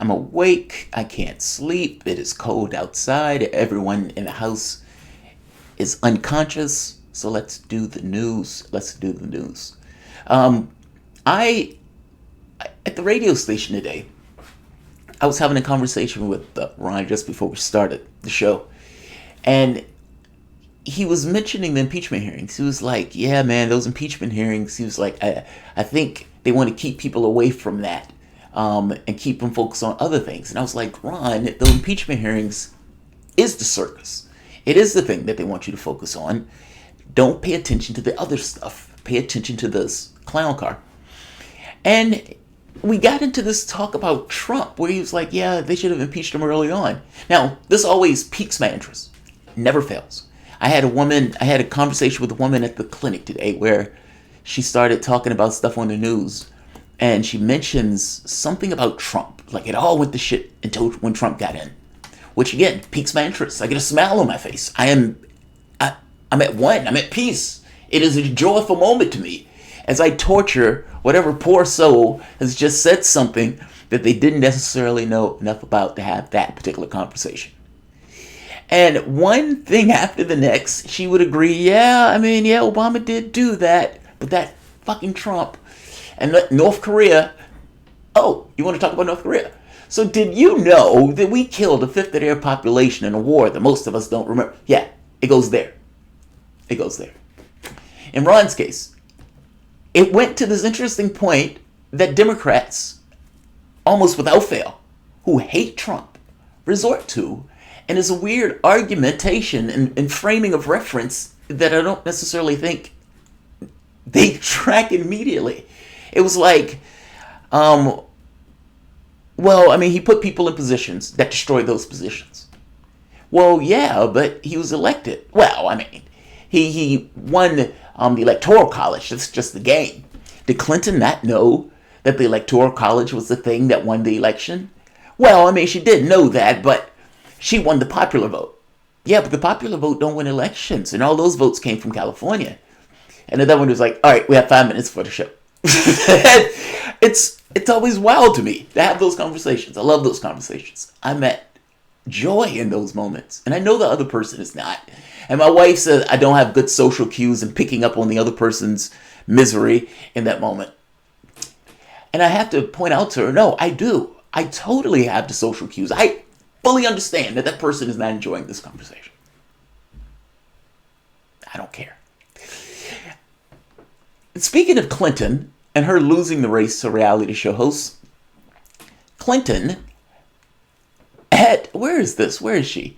I'm awake. I can't sleep. It is cold outside. Everyone in the house is unconscious. So let's do the news. Let's do the news. I At the radio station today, I was having a conversation with Ron just before we started the show, and he was mentioning the impeachment hearings. He was like, "Yeah, man, those impeachment hearings." He was like, "I think they want to keep people away from that, and keep them focused on other things." And I was like, "Ron, the impeachment hearings is the circus. It is the thing that they want you to focus on. Don't pay attention to the other stuff. Pay attention to this clown car." And we got into this talk about Trump, where he was like, "Yeah, they should have impeached him early on." Now, this always piques my interest. Never fails. I had a conversation with a woman at the clinic today where she started talking about stuff on the news, and she mentions something about Trump. Like, it all went to shit until when Trump got in, which again piques my interest. I get a smile on my face. I'm at one. I'm at peace. It is a joyful moment to me as I torture whatever poor soul has just said something that they didn't necessarily know enough about to have that particular conversation. And one thing after the next, she would agree, yeah, Obama did do that, but that fucking Trump and North Korea. Oh, you want to talk about North Korea? So did you know that we killed a fifth of their population in a war that most of us don't remember? Yeah, it goes there. It goes there. In Ron's case, it went to this interesting point that Democrats, almost without fail, who hate Trump, resort to, and it's a weird argumentation and framing of reference that I don't necessarily think they track immediately. It was like, he put people in positions that destroyed those positions. Well, yeah, but he was elected. He won the Electoral College. That's just the game. Did Clinton not know that the Electoral College was the thing that won the election? Well, she did know that, but she won the popular vote. Yeah, but the popular vote don't win elections, and all those votes came from California. And the other one was like, all right, we have 5 minutes for the show. It's always wild to me to have those conversations. I love those conversations. I'm at joy in those moments, and I know the other person is not. And my wife says I don't have good social cues and picking up on the other person's misery in that moment. And I have to point out to her, no, I do. I totally have the social cues. I fully understand that person is not enjoying this conversation. I don't care. Speaking of Clinton and her losing the race to reality show host, Clinton where is she?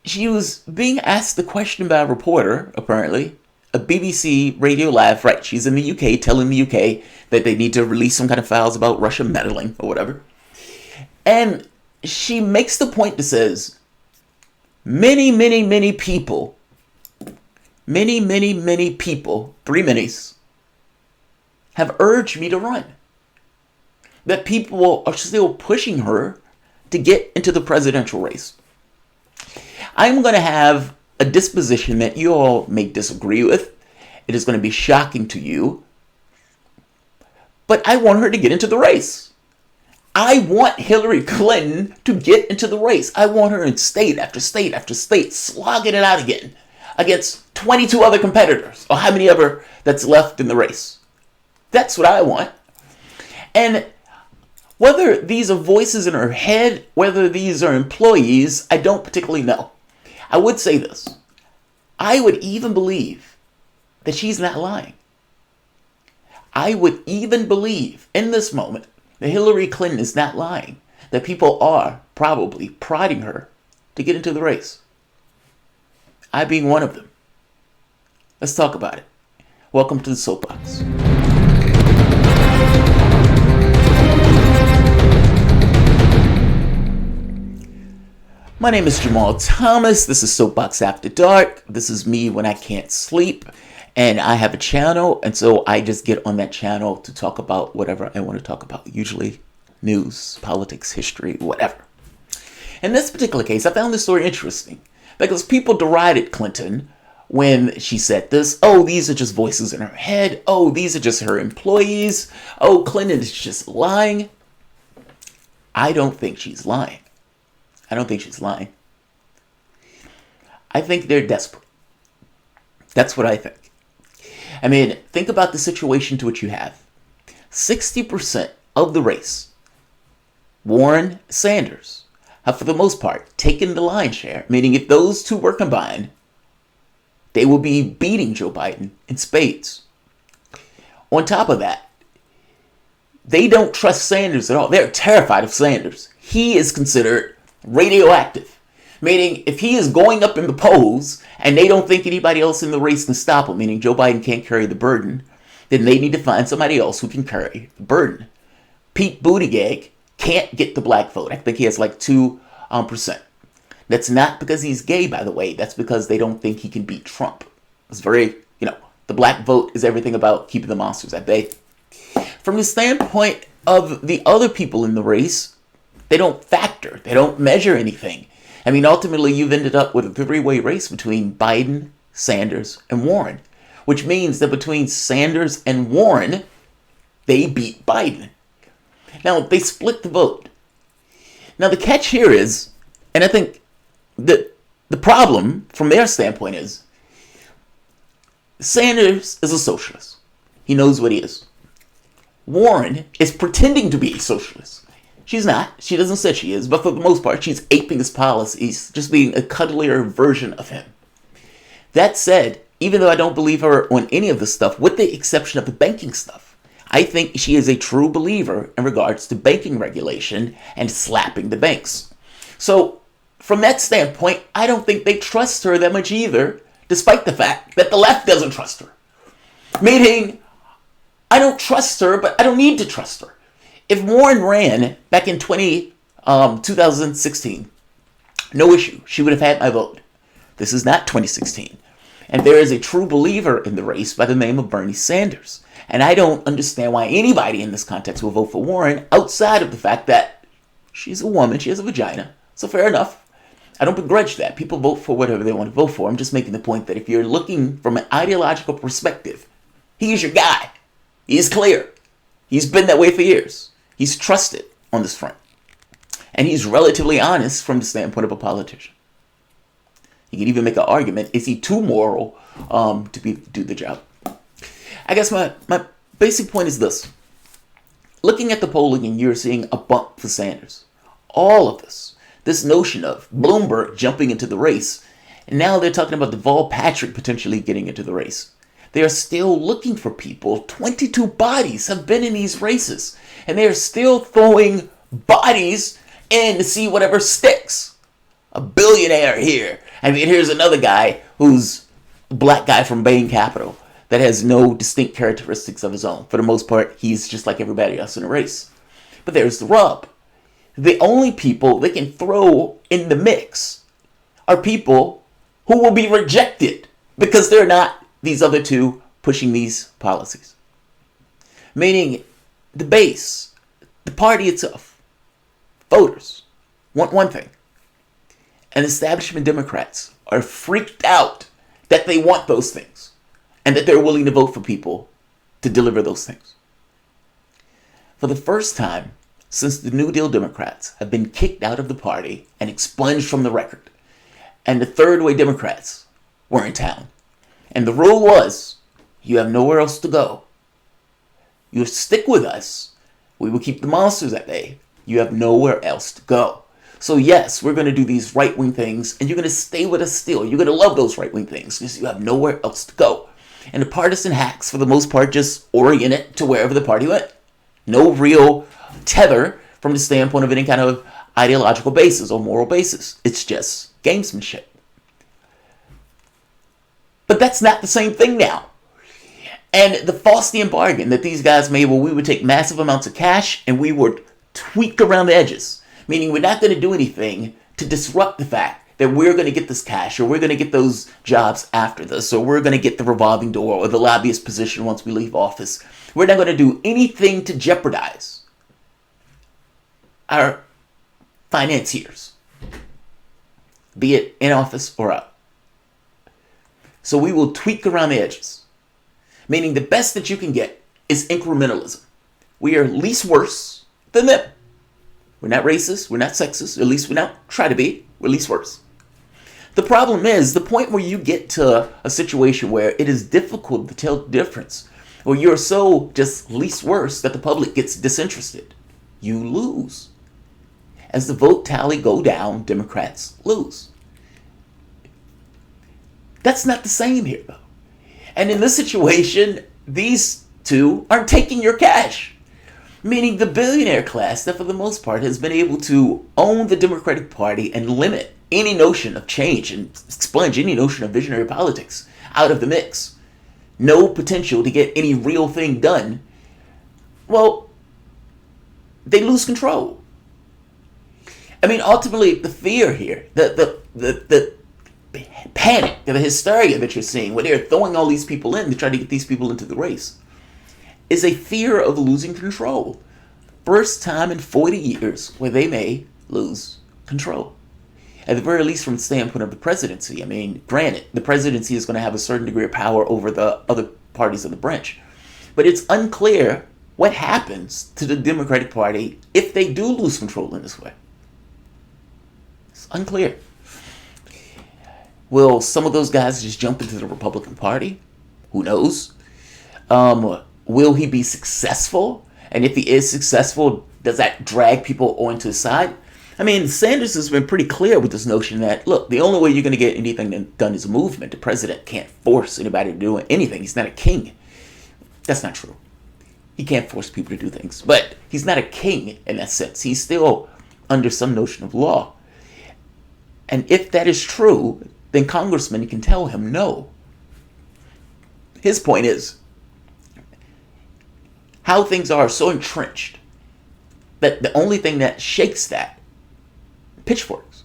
She was being asked the question by a reporter, apparently, a BBC Radio Live, right? She's in the UK, telling the UK that they need to release some kind of files about Russia meddling or whatever. And she makes the point that says, many people, 3 minis, have urged me to run. That people are still pushing her to get into the presidential race. I'm going to have a disposition that you all may disagree with. It is going to be shocking to you. But I want her to get into the race. I want Hillary Clinton to get into the race. I want her in state after state after state, slogging it out again against 22 other competitors, or how many ever that's left in the race. That's what I want. And whether these are voices in her head, whether these are employees, I don't particularly know. I would say this. I would even believe that she's not lying. I would even believe in this moment that Hillary Clinton is not lying, that people are probably prodding her to get into the race. I being one of them. Let's talk about it. Welcome to the Soapbox. My name is Jamarl Thomas. This is Soapbox After Dark. This is me when I can't sleep. And I have a channel, and so I just get on that channel to talk about whatever I want to talk about. Usually news, politics, history, whatever. In this particular case, I found this story interesting because people derided Clinton when she said this. Oh, these are just voices in her head. Oh, these are just her employees. Oh, Clinton is just lying. I don't think she's lying. I don't think she's lying. I think they're desperate. That's what I think. I mean, think about the situation to which you have 60% of the race, Warren, Sanders, have for the most part taken the lion's share, meaning if those two were combined, they will be beating Joe Biden in spades. On top of that, they don't trust Sanders at all. They're terrified of Sanders. He is considered radioactive, meaning if he is going up in the polls and they don't think anybody else in the race can stop him, meaning Joe Biden can't carry the burden, then they need to find somebody else who can carry the burden. Pete Buttigieg can't get the black vote. I think he has like 2%. That's not because he's gay, by the way. That's because they don't think he can beat Trump. It's very, the black vote is everything about keeping the monsters at bay. From the standpoint of the other people in the race, they don't factor. They don't measure anything. I mean, ultimately, you've ended up with a three-way race between Biden, Sanders, and Warren, which means that between Sanders and Warren, they beat Biden. Now, they split the vote. Now, the catch here is, and I think the problem from their standpoint is, Sanders is a socialist. He knows what he is. Warren is pretending to be a socialist. She's not. She doesn't say she is, but for the most part, she's aping his policies, just being a cuddlier version of him. That said, even though I don't believe her on any of this stuff, with the exception of the banking stuff, I think she is a true believer in regards to banking regulation and slapping the banks. So, from that standpoint, I don't think they trust her that much either, despite the fact that the left doesn't trust her. Meaning, I don't trust her, but I don't need to trust her. If Warren ran back in 2016, no issue. She would have had my vote. This is not 2016. And there is a true believer in the race by the name of Bernie Sanders. And I don't understand why anybody in this context will vote for Warren outside of the fact that she's a woman, she has a vagina. So fair enough. I don't begrudge that. People vote for whatever they want to vote for. I'm just making the point that if you're looking from an ideological perspective, he's your guy. He's clear. He's been that way for years. He's trusted on this front. And he's relatively honest from the standpoint of a politician. You can even make an argument, is he too moral to do the job? I guess my basic point is this. Looking at the polling, and you're seeing a bump for Sanders. All of this notion of Bloomberg jumping into the race, and now they're talking about Deval Patrick potentially getting into the race. They are still looking for people. 22 bodies have been in these races, and they are still throwing bodies in to see whatever sticks. A billionaire here. I mean, here's another guy who's a black guy from Bain Capital that has no distinct characteristics of his own. For the most part, he's just like everybody else in the race. But there's the rub. The only people they can throw in the mix are people who will be rejected because they're not these other two pushing these policies. Meaning, the base, the party itself, voters, want one thing. And establishment Democrats are freaked out that they want those things and that they're willing to vote for people to deliver those things. For the first time since the New Deal Democrats have been kicked out of the party and expunged from the record, and the third way Democrats were in town, and the rule was, you have nowhere else to go. You stick with us, we will keep the monsters at bay. You have nowhere else to go. So yes, we're going to do these right-wing things, and you're going to stay with us still. You're going to love those right-wing things because you have nowhere else to go. And the partisan hacks, for the most part, just orient it to wherever the party went. No real tether from the standpoint of any kind of ideological basis or moral basis. It's just gamesmanship. But that's not the same thing now. And the Faustian bargain that these guys made, where we would take massive amounts of cash and we would tweak around the edges, meaning we're not going to do anything to disrupt the fact that we're going to get this cash, or we're going to get those jobs after this, or we're going to get the revolving door or the lobbyist position once we leave office. We're not going to do anything to jeopardize our financiers, be it in office or out. So we will tweak around the edges, meaning the best that you can get is incrementalism. We are least worse than them. We're not racist. We're not sexist. At least we don't try to be. We're least worse. The problem is the point where you get to a situation where it is difficult to tell the difference, where you're so just least worse that the public gets disinterested. You lose. As the vote tally go down, Democrats lose. That's not the same here, though. And in this situation, these two aren't taking your cash. Meaning the billionaire class that for the most part has been able to own the Democratic Party and limit any notion of change and expunge any notion of visionary politics out of the mix. No potential to get any real thing done. Well, they lose control. I mean, ultimately, the fear here, the panic, the hysteria that you're seeing, where they're throwing all these people in to try to get these people into the race, is a fear of losing control. First time in 40 years where they may lose control. At the very least from the standpoint of the presidency. I mean, granted, the presidency is going to have a certain degree of power over the other parties of the branch. But it's unclear what happens to the Democratic Party if they do lose control in this way. It's unclear. Will some of those guys just jump into the Republican Party? Who knows? Will he be successful? And if he is successful, does that drag people onto his side? I mean, Sanders has been pretty clear with this notion that, look, the only way you're going to get anything done is a movement. The president can't force anybody to do anything. He's not a king. That's not true. He can't force people to do things. But he's not a king in that sense. He's still under some notion of law. And if that is true, then congressmen can tell him no. His point is, how things are so entrenched that the only thing that shakes that, pitchforks.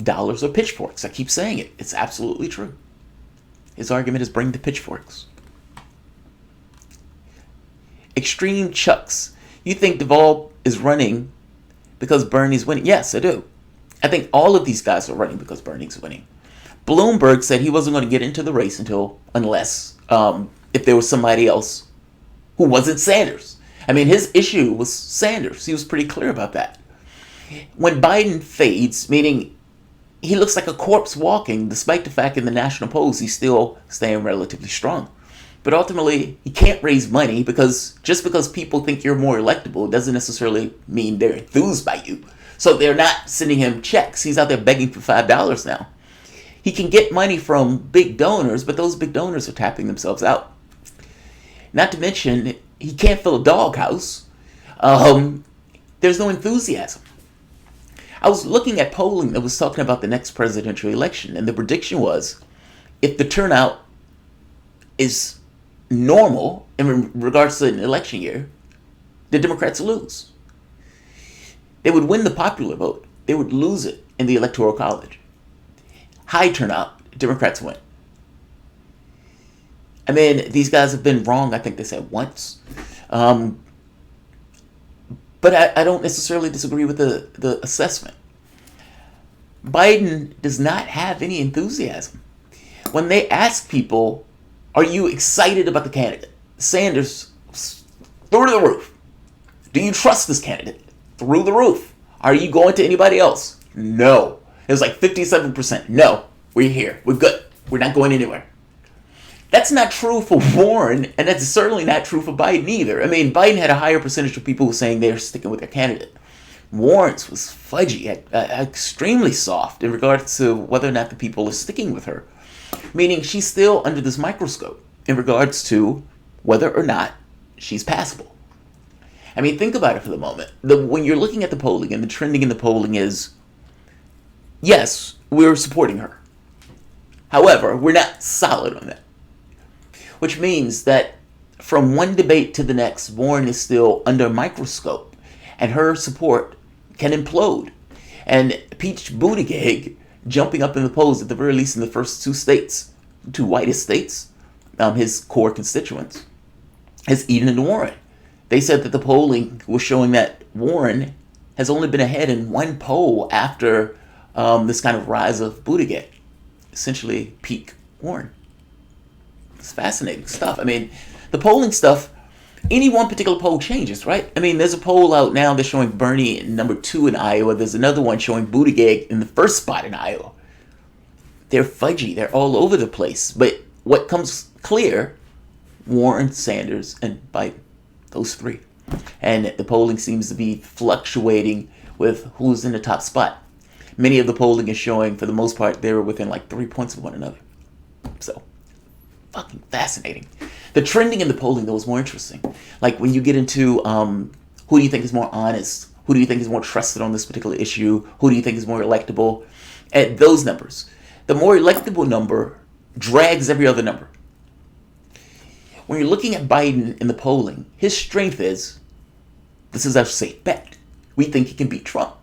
Dollars are pitchforks. I keep saying it. It's absolutely true. His argument is bring the pitchforks. Extreme Chucks. You think Duvall is running because Bernie's winning? Yes, I do. I think all of these guys are running because Bernie's winning. Bloomberg said he wasn't going to get into the race unless if there was somebody else who wasn't Sanders. I mean, his issue was Sanders. He was pretty clear about that. When Biden fades, meaning he looks like a corpse walking, despite the fact in the national polls he's still staying relatively strong. But ultimately, he can't raise money because just because people think you're more electable doesn't necessarily mean they're enthused by you. So they're not sending him checks. He's out there begging for $5 now. He can get money from big donors, but those big donors are tapping themselves out. Not to mention, he can't fill a doghouse. There's no enthusiasm. I was looking at polling that was talking about the next presidential election, and the prediction was, if the turnout is normal in regards to an election year, the Democrats lose. They would win the popular vote. They would lose it in the Electoral College. High turnout, Democrats win. I mean, these guys have been wrong, I think they said once. But I don't necessarily disagree with the assessment. Biden does not have any enthusiasm. When they ask people, are you excited about the candidate? Sanders, through the roof. Do you trust this candidate? Through the roof. Are you going to anybody else? No. It was like 57%. No, we're here. We're good. We're not going anywhere. That's not true for Warren, and that's certainly not true for Biden either. I mean, Biden had a higher percentage of people saying they're sticking with their candidate. Warren's was fudgy, extremely soft in regards to whether or not the people are sticking with her. Meaning she's still under this microscope in regards to whether or not she's passable. I mean, think about it for the moment. When you're looking at the polling, and the trending in the polling is, yes, we're supporting her. However, we're not solid on that. Which means that from one debate to the next, Warren is still under a microscope, and her support can implode. And Pete Buttigieg, jumping up in the polls at the very least in the first two whitest states, his core constituents, has eaten into Warren. They said that the polling was showing that Warren has only been ahead in one poll after this kind of rise of Buttigieg, essentially peak Warren. It's fascinating stuff. I mean, the polling stuff any one particular poll changes, right? I mean, there's a poll out now that's showing Bernie number 2 in Iowa. There's another one showing Buttigieg in the first spot in Iowa. They're fudgy. They're all over the place. But what comes clear, Warren, Sanders, and Biden. Those three. And the polling seems to be fluctuating with who's in the top spot. Many of the polling is showing, for the most part, they were within like 3 points of one another. So, fucking fascinating. The trending in the polling, though, is more interesting. Like, when you get into who do you think is more honest? Who do you think is more trusted on this particular issue? Who do you think is more electable? At those numbers, the more electable number drags every other number. When you're looking at Biden in the polling, his strength is, this is our safe bet. We think he can beat Trump.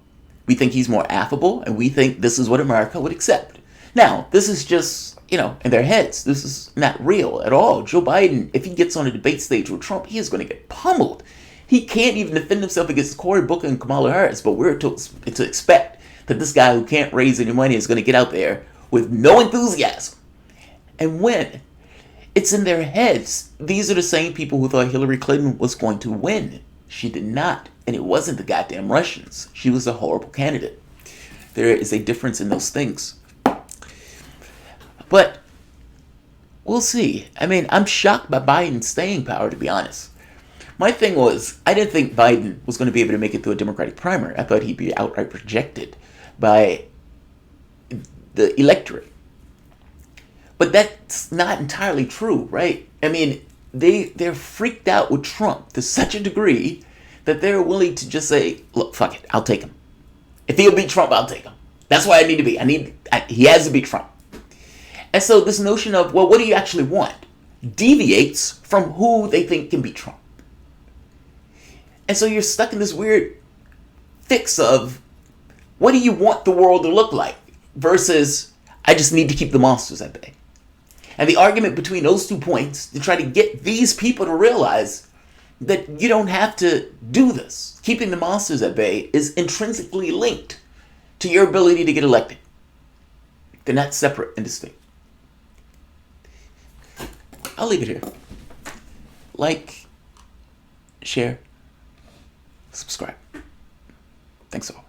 We think he's more affable, and we think this is what America would accept. Now, this is just, in their heads. This is not real at all. Joe Biden, if he gets on a debate stage with Trump, he is going to get pummeled. He can't even defend himself against Cory Booker and Kamala Harris, but we're to expect that this guy who can't raise any money is going to get out there with no enthusiasm and win. It's in their heads. These are the same people who thought Hillary Clinton was going to win. She did not. And it wasn't the goddamn Russians. She was a horrible candidate. There is a difference in those things. But we'll see. I mean, I'm shocked by Biden's staying power, to be honest. My thing was, I didn't think Biden was going to be able to make it through a Democratic primary. I thought he'd be outright rejected by the electorate. But that's not entirely true, right? I mean, they're freaked out with Trump to such a degree that they're willing to just say, look, fuck it, I'll take him. If he'll beat Trump, I'll take him. That's why I need to be. He has to beat Trump. And so this notion of, well, what do you actually want, deviates from who they think can beat Trump. And so you're stuck in this weird fix of, what do you want the world to look like versus, I just need to keep the monsters at bay. And the argument between those 2 points to try to get these people to realize that you don't have to do this. Keeping the monsters at bay is intrinsically linked to your ability to get elected. They're not separate and distinct. I'll leave it here. Like, share, subscribe. Thanks all.